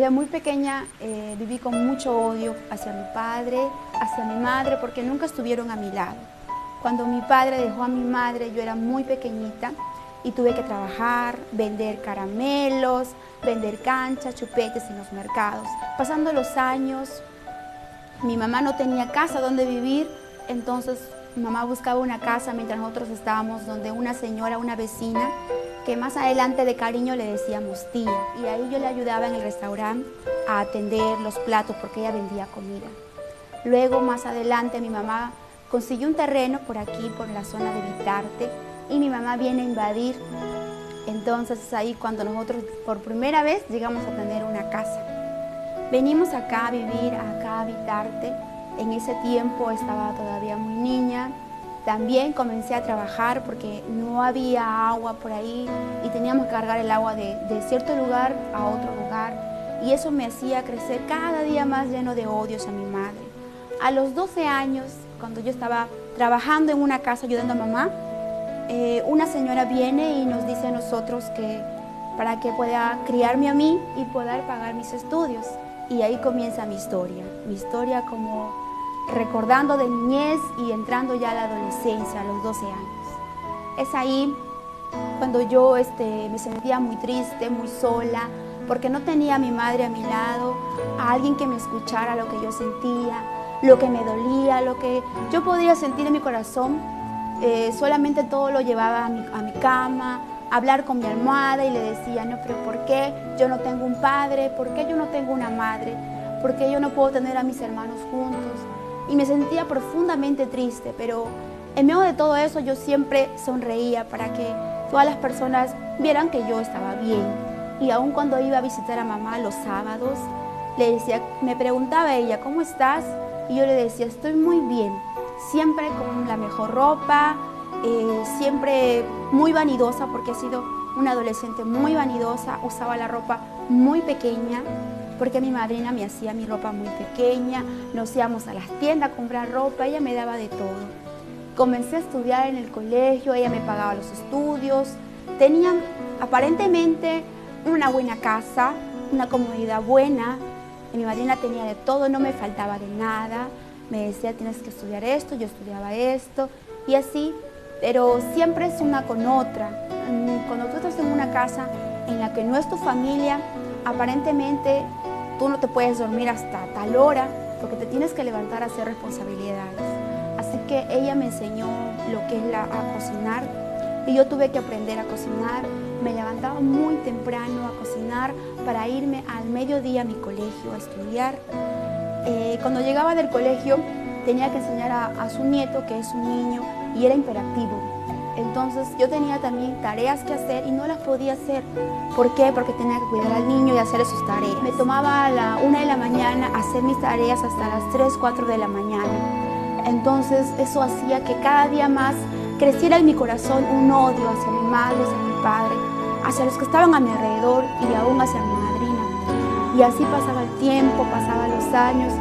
Desde muy pequeña viví con mucho odio hacia mi padre, hacia mi madre, porque nunca estuvieron a mi lado. Cuando mi padre dejó a mi madre, yo era muy pequeñita y tuve que trabajar, vender caramelos, vender canchas, chupetes en los mercados. Pasando los años, mi mamá no tenía casa donde vivir, entonces mi mamá buscaba una casa mientras nosotros estábamos donde una señora, una vecina, que más adelante de cariño le decíamos tía. Y ahí yo le ayudaba en el restaurante a atender los platos porque ella vendía comida. Luego, más adelante, mi mamá consiguió un terreno por aquí, por la zona de Vitarte, y mi mamá viene a invadir. Entonces es ahí cuando nosotros por primera vez llegamos a tener una casa. Venimos acá a vivir, acá a Vitarte. En ese tiempo estaba todavía muy niña. También comencé a trabajar porque no había agua por ahí y teníamos que cargar el agua de cierto lugar a otro lugar. Y eso me hacía crecer cada día más lleno de odios a mi madre. A los 12 años, cuando yo estaba trabajando en una casa ayudando a mamá, una señora viene y nos dice a nosotros que para que pueda criarme a mí y poder pagar mis estudios. Y ahí comienza mi historia como recordando de niñez y entrando ya a la adolescencia, a los 12 años. Es ahí cuando yo me sentía muy triste, muy sola, porque no tenía a mi madre a mi lado, a alguien que me escuchara lo que yo sentía, lo que me dolía, lo que yo podía sentir en mi corazón. Solamente todo lo llevaba a mi cama, a hablar con mi almohada y le decía, no, pero ¿por qué yo no tengo un padre? ¿Por qué yo no tengo una madre? ¿Por qué yo no puedo tener a mis hermanos juntos? Y me sentía profundamente triste, pero en medio de todo eso yo siempre sonreía para que todas las personas vieran que yo estaba bien. Y aun cuando iba a visitar a mamá los sábados, le decía, me preguntaba ella, ¿cómo estás? Y yo le decía, estoy muy bien, siempre con la mejor ropa, siempre muy vanidosa, porque he sido una adolescente muy vanidosa, usaba la ropa muy pequeña, porque mi madrina me hacía mi ropa muy pequeña, nos íbamos a las tiendas a comprar ropa, ella me daba de todo. Comencé a estudiar en el colegio, ella me pagaba los estudios, tenían aparentemente una buena casa, una comodidad buena, mi madrina tenía de todo, no me faltaba de nada, me decía tienes que estudiar esto, yo estudiaba esto y así, pero siempre es una con otra. Cuando tú estás en una casa en la que no es tu familia, aparentemente tú no te puedes dormir hasta tal hora porque te tienes que levantar a hacer responsabilidades. Así que ella me enseñó lo que es a cocinar y yo tuve que aprender a cocinar. Me levantaba muy temprano a cocinar para irme al mediodía a mi colegio a estudiar. Cuando llegaba del colegio tenía que enseñar a su nieto, que es un niño, y era hiperactivo. Entonces yo tenía también tareas que hacer y no las podía hacer. ¿Por qué? Porque tenía que cuidar al niño y hacer sus tareas. Me tomaba a la 1 de la mañana hacer mis tareas hasta las 3, 4 de la mañana. Entonces eso hacía que cada día más creciera en mi corazón un odio hacia mi madre, hacia mi padre, hacia los que estaban a mi alrededor y aún hacia mi madrina. Y así pasaba el tiempo, pasaban los años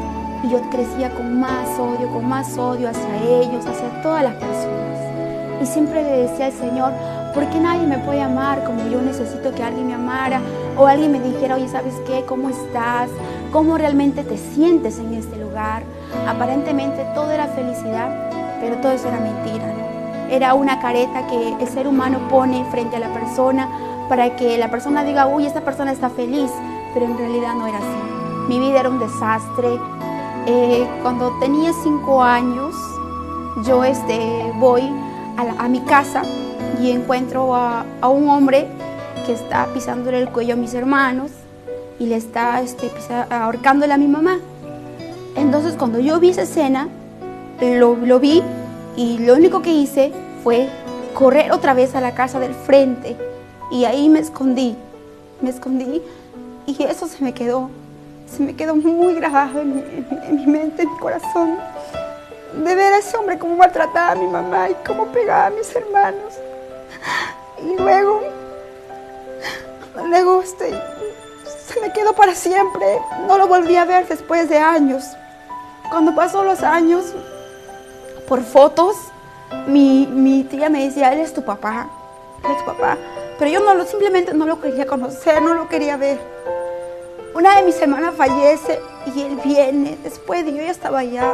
y yo crecía con más odio hacia ellos, hacia todas las personas. Y siempre le decía al Señor, ¿por qué nadie me puede amar como yo necesito que alguien me amara? O alguien me dijera, oye, ¿sabes qué? ¿Cómo estás? ¿Cómo realmente te sientes en este lugar? Aparentemente todo era felicidad, pero todo eso era mentira, ¿no? Era una careta que el ser humano pone frente a la persona para que la persona diga, uy, esta persona está feliz, pero en realidad no era así. Mi vida era un desastre. Cuando tenía 5 años, yo voy a mi casa y encuentro a un hombre que está pisándole el cuello a mis hermanos y le está ahorcándole a mi mamá. Entonces cuando yo vi esa escena, lo vi y lo único que hice fue correr otra vez a la casa del frente y ahí me escondí y eso se me quedó muy grabado en mi mente, en mi corazón, de ver a ese hombre cómo maltrataba a mi mamá y cómo pegaba a mis hermanos. Y luego se me quedó para siempre. No lo volví a ver después de años. Cuando pasó los años, por fotos, mi tía me decía, él es tu papá. Pero yo simplemente no lo quería conocer, no lo quería ver. Una de mis hermanas fallece y él viene después de yo ya estaba ya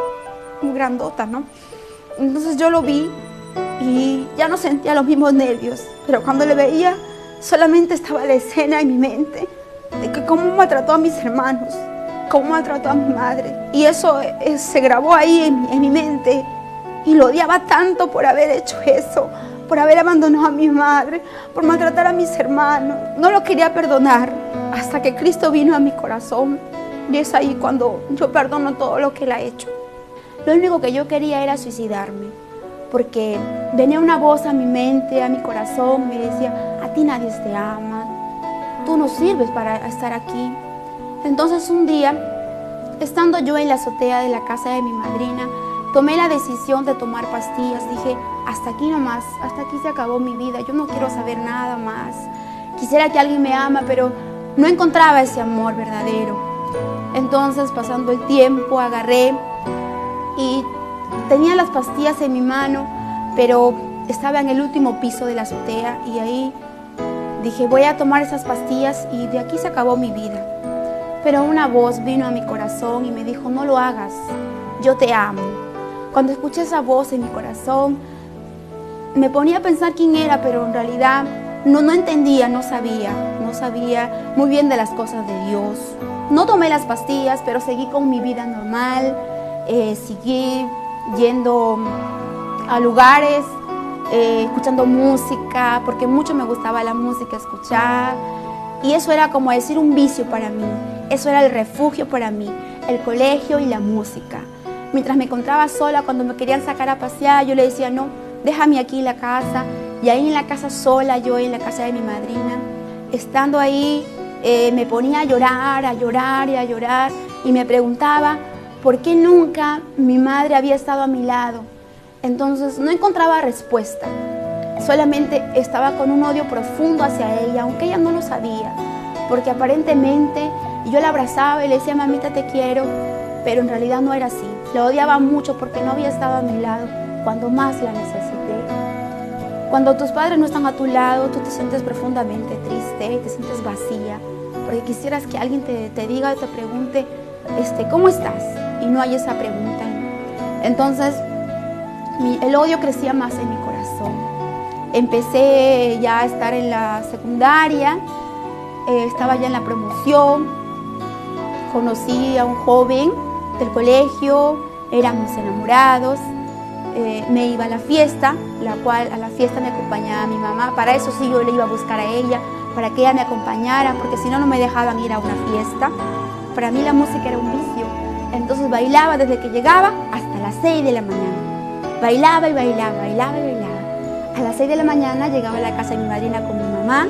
muy grandota, ¿no? Entonces yo lo vi y ya no sentía los mismos nervios, pero cuando le veía solamente estaba la escena en mi mente de que cómo maltrató a mis hermanos, cómo maltrató a mi madre. Y eso se grabó ahí en mi mente y lo odiaba tanto por haber hecho eso, por haber abandonado a mi madre, por maltratar a mis hermanos. No lo quería perdonar hasta que Cristo vino a mi corazón y es ahí cuando yo perdono todo lo que Él ha hecho. Lo único que yo quería era suicidarme, porque venía una voz a mi mente, a mi corazón, me decía, a ti nadie te ama, tú no sirves para estar aquí. Entonces un día, estando yo en la azotea de la casa de mi madrina, tomé la decisión de tomar pastillas. Dije, hasta aquí nomás, hasta aquí se acabó mi vida, yo no quiero saber nada más. Quisiera que alguien me ama, pero no encontraba ese amor verdadero. Entonces, pasando el tiempo, agarré y tenía las pastillas en mi mano, pero estaba en el último piso de la azotea y ahí dije, voy a tomar esas pastillas y de aquí se acabó mi vida. Pero una voz vino a mi corazón y me dijo, no lo hagas, yo te amo. Cuando escuché esa voz en mi corazón, me ponía a pensar quién era, pero en realidad no entendía, no sabía muy bien de las cosas de Dios. No tomé las pastillas, pero seguí con mi vida normal, seguí yendo a lugares, escuchando música, porque mucho me gustaba la música, escuchar. Y eso era como decir un vicio para mí, eso era el refugio para mí, el colegio y la música. Mientras me encontraba sola, cuando me querían sacar a pasear, yo le decía, no, déjame aquí en la casa. Y ahí en la casa sola, yo en la casa de mi madrina, estando ahí, me ponía a llorar y a llorar. Y me preguntaba por qué nunca mi madre había estado a mi lado. Entonces no encontraba respuesta. Solamente estaba con un odio profundo hacia ella, aunque ella no lo sabía. Porque aparentemente yo la abrazaba y le decía, mamita, te quiero. Pero en realidad no era así. La odiaba mucho porque no había estado a mi lado cuando más la necesité. Cuando tus padres no están a tu lado, tú te sientes profundamente triste, te sientes vacía, porque quisieras que alguien te diga, te pregunte, ¿cómo estás? Y no hay esa pregunta. Entonces, el odio crecía más en mi corazón. Empecé ya a estar en la secundaria, estaba ya en la promoción, conocí a un joven del colegio, éramos enamorados. Me iba a la fiesta, a la fiesta me acompañaba mi mamá. Para eso sí yo le iba a buscar a ella, para que ella me acompañara, porque si no, no me dejaban ir a una fiesta. Para mí la música era un vicio. Entonces bailaba desde que llegaba hasta las 6 de la mañana. Bailaba y bailaba, bailaba y bailaba. A las 6 de la mañana llegaba a la casa de mi madrina con mi mamá.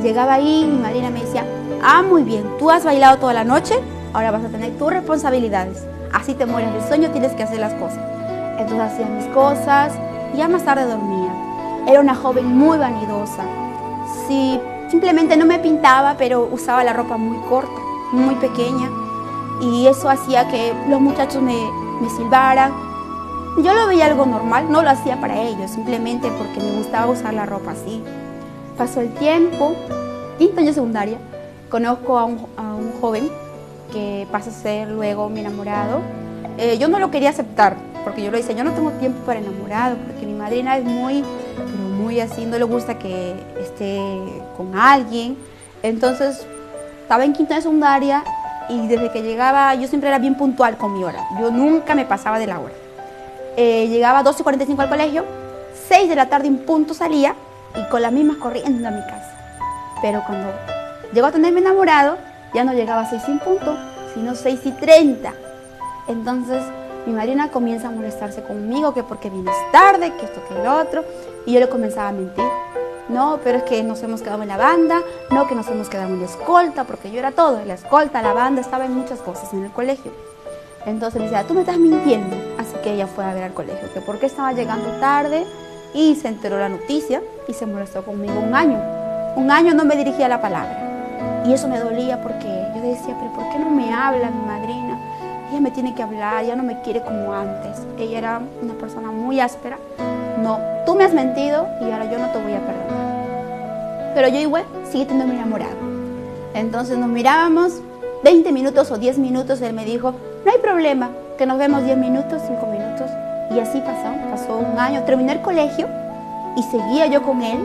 Llegaba ahí, mi madrina me decía, muy bien, tú has bailado toda la noche, ahora vas a tener tus responsabilidades. Así te mueres de sueño, tienes que hacer las cosas. Entonces hacía mis cosas y ya más tarde dormía. Era una joven muy vanidosa. Sí, simplemente no me pintaba, pero usaba la ropa muy corta, muy pequeña. Y eso hacía que los muchachos me silbaran. Yo lo veía algo normal, no lo hacía para ellos, simplemente porque me gustaba usar la ropa así. Pasó el tiempo, quinto año de secundaria, conozco a un joven que pasa a ser luego mi enamorado. Yo no lo quería aceptar, porque yo le decía, yo no tengo tiempo para enamorado, porque mi madrina es muy así, no le gusta que esté con alguien. Entonces, estaba en quinto de secundaria y desde que llegaba, yo siempre era bien puntual con mi hora. Yo nunca me pasaba de la hora. Llegaba a 12:45 al colegio, 6 de la tarde en punto salía y con las mismas corriendo a mi casa. Pero cuando llegó a tenerme enamorado, ya no llegaba a 6 en punto, sino 6:30. Entonces, mi madrina comienza a molestarse conmigo, que porque vienes tarde, que esto, que lo otro, y yo le comenzaba a mentir. No, pero es que nos hemos quedado en la banda, no, que nos hemos quedado en la escolta, porque yo era todo, la escolta, la banda, estaba en muchas cosas en el colegio. Entonces me decía, tú me estás mintiendo. Así que ella fue a ver al colegio, que por qué estaba llegando tarde, y se enteró la noticia y se molestó conmigo un año. Un año no me dirigía la palabra. Y eso me dolía porque yo decía, pero ¿por qué no me habla mi madrina? Ella me tiene que hablar, ya no me quiere como antes. Ella era una persona muy áspera. No, tú me has mentido y ahora yo no te voy a perdonar. Pero yo igual seguí teniendo mi enamorado. Entonces nos mirábamos 20 minutos o 10 minutos, él me dijo, no hay problema, que nos vemos 10 minutos, 5 minutos. Y así pasó un año, terminé el colegio y seguía yo con él.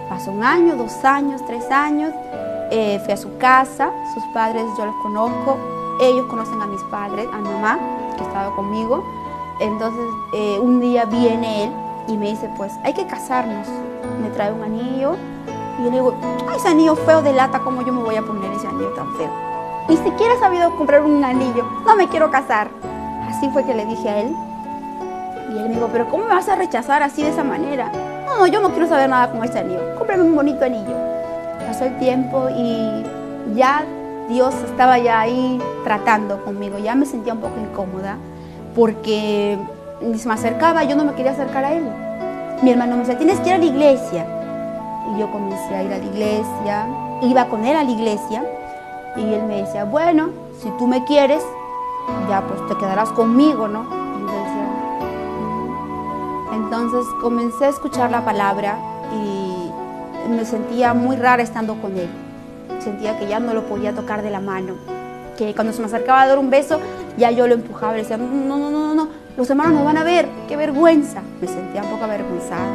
Pasó un año, 2 años, 3 años, fui a su casa, sus padres yo los conozco, ellos conocen a mis padres, a mi mamá, que estaba conmigo. Entonces un día viene él y me dice, pues hay que casarnos, me trae un anillo. Y yo le digo, ay, ese anillo feo de lata, ¿cómo yo me voy a poner ese anillo tan feo? Ni siquiera he sabido comprar un anillo, no me quiero casar. Así fue que le dije a él. Y él me dijo, pero ¿cómo me vas a rechazar así de esa manera? No, yo no quiero saber nada con ese anillo, cómprame un bonito anillo. Pasó el tiempo y ya Dios estaba ya ahí tratando conmigo, ya me sentía un poco incómoda porque se me acercaba, yo no me quería acercar a él. Mi hermano me decía, tienes que ir a la iglesia. Y yo comencé a ir a la iglesia, iba con él a la iglesia y él me decía, bueno, si tú me quieres, ya pues te quedarás conmigo, ¿no? Y yo decía, entonces comencé a escuchar la palabra y me sentía muy rara estando con él. Sentía que ya no lo podía tocar de la mano, que cuando se me acercaba a dar un beso, ya yo lo empujaba y le decía, no, los hermanos nos van a ver, qué vergüenza. Me sentía un poco avergonzada.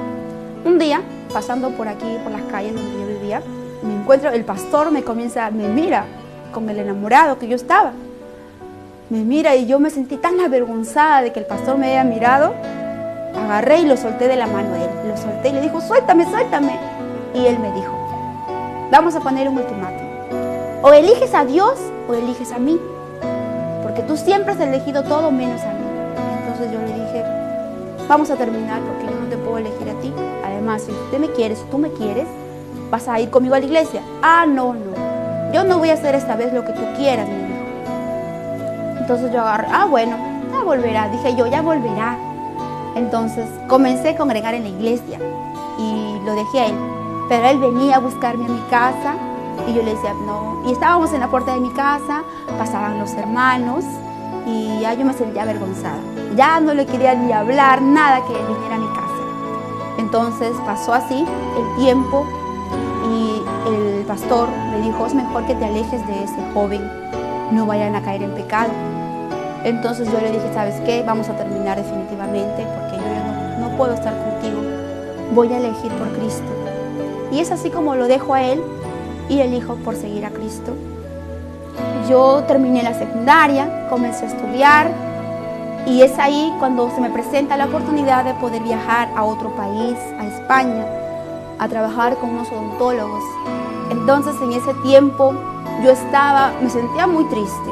Un día, pasando por aquí, por las calles donde yo vivía, me encuentro, el pastor me mira con el enamorado que yo estaba. Me mira y yo me sentí tan avergonzada de que el pastor me haya mirado. Agarré y lo solté de la mano de él. Lo solté y le dijo, suéltame. Y él me dijo, vamos a poner un ultimátum. O eliges a Dios o eliges a mí. Porque tú siempre has elegido todo menos a mí. Entonces yo le dije, vamos a terminar porque yo no te puedo elegir a ti. Además, si tú me quieres, vas a ir conmigo a la iglesia. Ah, no. Yo no voy a hacer esta vez lo que tú quieras, me dijo. Entonces yo agarré, bueno, ya volverá. Dije yo, ya volverá. Entonces comencé a congregar en la iglesia y lo dejé a él. Pero él venía a buscarme a mi casa y yo le decía, no. Y estábamos en la puerta de mi casa, pasaban los hermanos y ya yo me sentía avergonzada. Ya no le quería ni hablar, nada que viniera a mi casa. Entonces pasó así el tiempo y el pastor me dijo, es mejor que te alejes de ese joven, no vayan a caer en pecado. Entonces yo le dije, ¿sabes qué? Vamos a terminar definitivamente porque yo ya no puedo estar contigo, voy a elegir por Cristo. Y es así como lo dejo a él y elijo por seguir a Cristo. Yo terminé la secundaria, comencé a estudiar y es ahí cuando se me presenta la oportunidad de poder viajar a otro país, a España, a trabajar con unos odontólogos. Entonces en ese tiempo me sentía muy triste.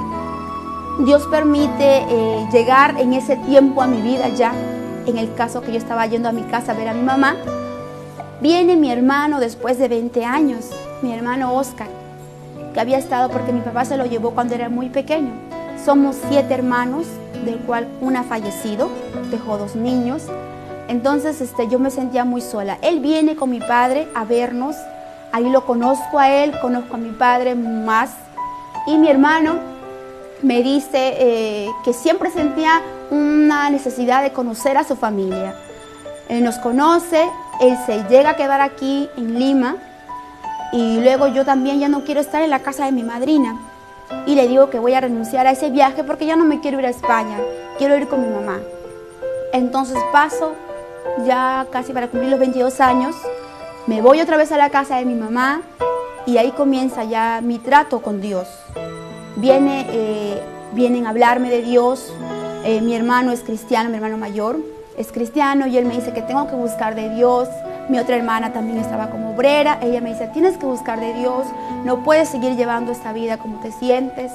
Dios permite llegar en ese tiempo a mi vida ya. En el caso que yo estaba yendo a mi casa a ver a mi mamá, viene mi hermano después de 20 años, mi hermano Oscar, que había estado porque mi papá se lo llevó cuando era muy pequeño. Somos 7 hermanos, del cual uno ha fallecido, dejó 2 niños. Entonces yo me sentía muy sola. Él viene con mi padre a vernos, ahí lo conozco a él, conozco a mi padre más. Y mi hermano me dice que siempre sentía una necesidad de conocer a su familia. Él nos conoce, él se llega a quedar aquí en Lima y luego yo también ya no quiero estar en la casa de mi madrina. Y le digo que voy a renunciar a ese viaje porque ya no me quiero ir a España, quiero ir con mi mamá. Entonces paso ya casi para cumplir los 22 años, me voy otra vez a la casa de mi mamá y ahí comienza ya mi trato con Dios. Vienen a hablarme de Dios. Mi hermano es cristiano, mi hermano mayor es cristiano y él me dice que tengo que buscar de Dios. Mi otra hermana también estaba como obrera, ella me dice, tienes que buscar de Dios, no puedes seguir llevando esta vida como te sientes.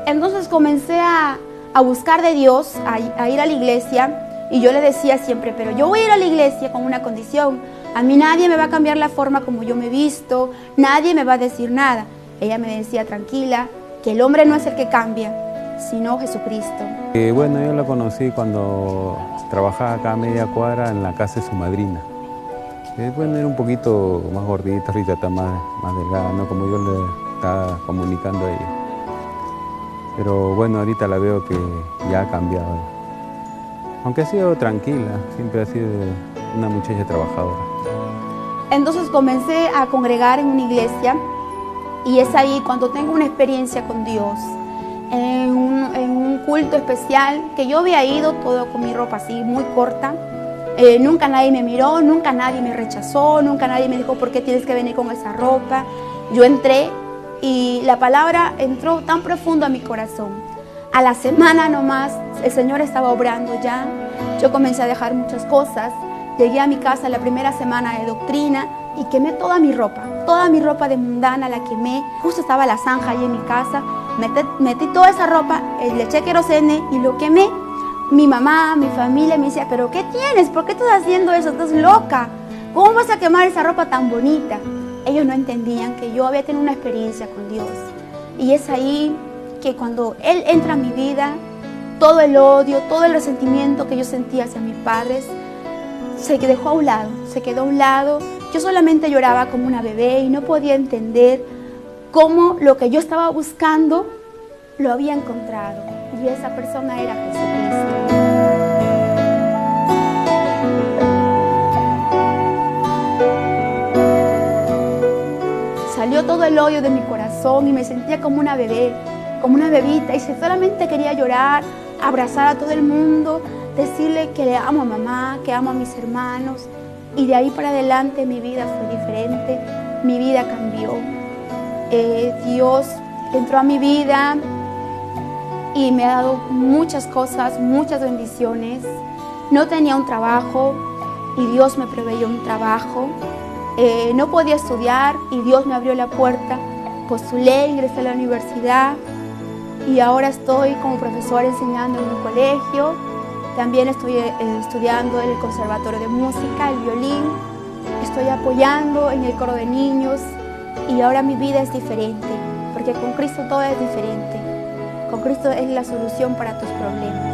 Entonces comencé a buscar de Dios, a ir a la iglesia y yo le decía siempre, pero yo voy a ir a la iglesia con una condición, a mí nadie me va a cambiar la forma como yo me he visto, nadie me va a decir nada. Ella me decía, tranquila, que el hombre no es el que cambia, sino Jesucristo. Bueno, yo la conocí cuando trabajaba acá a media cuadra en la casa de su madrina. Bueno, era un poquito más gordita, ahorita está más delgada, ¿no? Como yo le estaba comunicando a ella. Pero bueno, ahorita la veo que ya ha cambiado. Aunque ha sido tranquila, siempre ha sido una muchacha trabajadora. Entonces comencé a congregar en una iglesia y es ahí cuando tengo una experiencia con Dios. en un culto especial que yo había ido todo con mi ropa así muy corta. Nunca nadie me miró, nunca nadie me rechazó, nunca nadie me dijo por qué tienes que venir con esa ropa. Yo entré y la palabra entró tan profundo a mi corazón. A la semana nomás el Señor estaba obrando ya. Yo comencé a dejar muchas cosas. Llegué a mi casa la primera semana de doctrina y quemé toda mi ropa de mundana la quemé. Justo estaba la zanja ahí en mi casa, metí toda esa ropa, le eché querosene y lo quemé. Mi mamá, mi familia me decía, ¿pero qué tienes? ¿Por qué estás haciendo eso? ¿Estás loca? ¿Cómo vas a quemar esa ropa tan bonita? Ellos no entendían que yo había tenido una experiencia con Dios. Y es ahí que cuando Él entra a mi vida, todo el odio, todo el resentimiento que yo sentía hacia mis padres, se dejó a un lado, se quedó a un lado. Yo solamente lloraba como una bebé y no podía entender cómo lo que yo estaba buscando lo había encontrado. Y esa persona era Jesucristo. Salió todo el odio de mi corazón y me sentía como una bebé, como una bebita. Y solamente quería llorar, abrazar a todo el mundo, decirle que le amo a mamá, que amo a mis hermanos. Y de ahí para adelante mi vida fue diferente, mi vida cambió. Dios entró a mi vida y me ha dado muchas cosas, muchas bendiciones. No tenía un trabajo y Dios me proveyó un trabajo. No podía estudiar y Dios me abrió la puerta. Postulé, ingresé a la universidad y ahora estoy como profesora enseñando en un colegio. También estoy estudiando en el Conservatorio de Música, el violín. Estoy apoyando en el coro de niños y ahora mi vida es diferente, porque con Cristo todo es diferente. Con Cristo es la solución para tus problemas.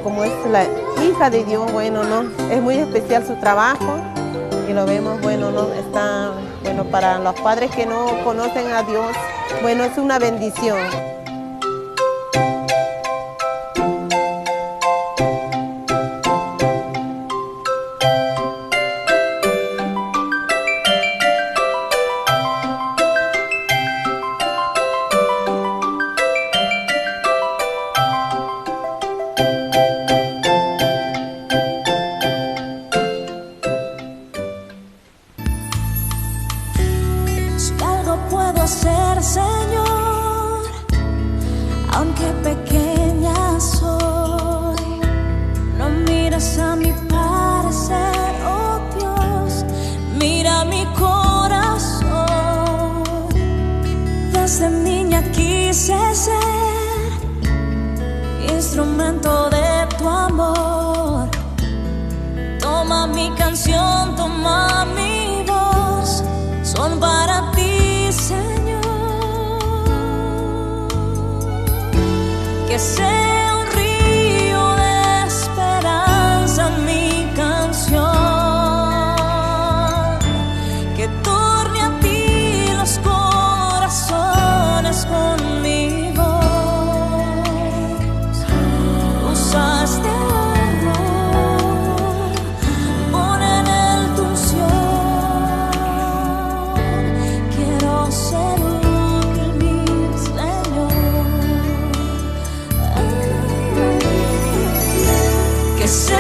Como es la hija de Dios, bueno, ¿no? Es muy especial su trabajo y lo vemos, bueno, ¿no? Está, bueno, para los padres que no conocen a Dios, bueno, es una bendición. Señor, aunque pequeña soy, no miras a mi parecer, oh Dios, mira mi corazón. Desde niña quise ser instrumento de tu amor. Toma mi canción, toma mi voz, son para ti, Señor. Que sea un río de esperanza mi canción, que torne a ti los corazones con mi voz. Usaste amor, pon en él tu unción. Quiero ser útil, mi Señor. Que sea